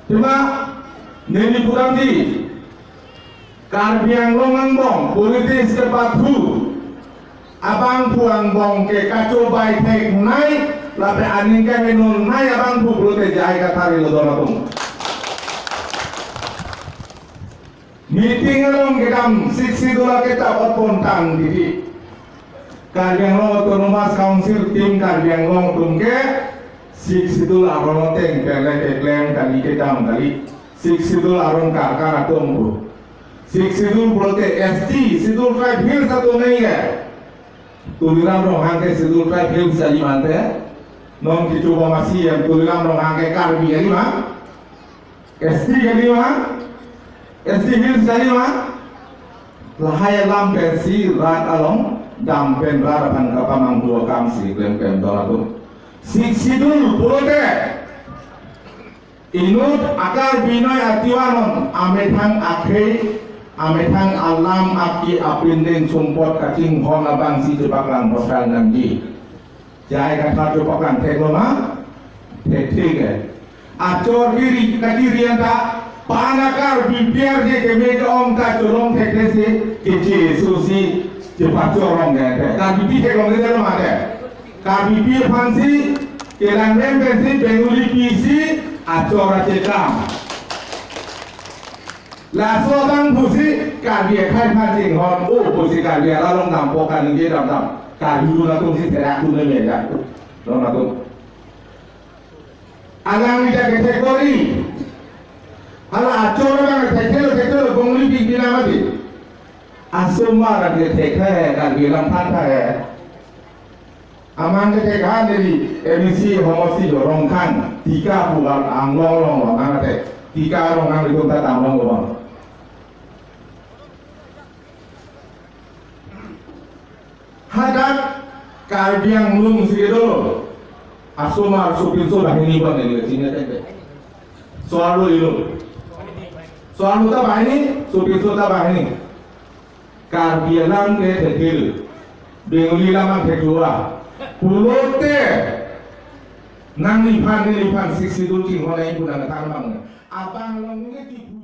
Cuma neni puranti karbiang longang bong politis kepatu abang puang bong ke kaco bai tek nai lape aning ke menun nai abang pu prote jai katari lo donatung meeting long gedam siksi dola kita otpontang diri karbiang long autonomous council tim karbiang long tungke siksi dola rono teng pele klem kali kedam kali siksi dola ron kakar atombu siksi dola prote ST sidul tribe hill satu nahi hai tuliram rong hangke sidul tribe hill sali mante non kicoba masih yang tuliram rong hangke karbi kali mah ST kali mah ST hill sali mah lahai lam pensi rat along dam pen rarapan kapamang dua kamsi klem dola tu siksi dola prote inut akar binoy atiwanon amethang akhir amethang alam api apinden sumpot kacing hong abang si cepaklan posal nanti jai kata cepaklan tegloma tetige acor diri kadiri anda panakar bibiar je kemega om ka corong tekesi kece susi cepat corong ya ka bibi tegloma de ma de ka bibi fansi kelan membensi benguli pisi acora cekam la so bang pusi karbiya khai phating hon o pusi karbiya la long nam pokan ngi dam dam karbiu na tung si tera tu ne me ja lo na tung agang ida kategori hala acora bang tekelo gongli bi bina mati asuma ra de tekha karbiya lam phan tha hai amang ke tekha dari emisi homosi dorong kan tiga bulan anglong long ngate tiga orang ang ikut tak tamong long hadat karbiang lung sido asuma supinso bahini ban ini sini tete soalu itu soalu tak bahini supinso tak bahini karbiang ke tekil benguli lama kedua pulote nang lipan siksi dulu cing mana ibu dan tangan abang long ini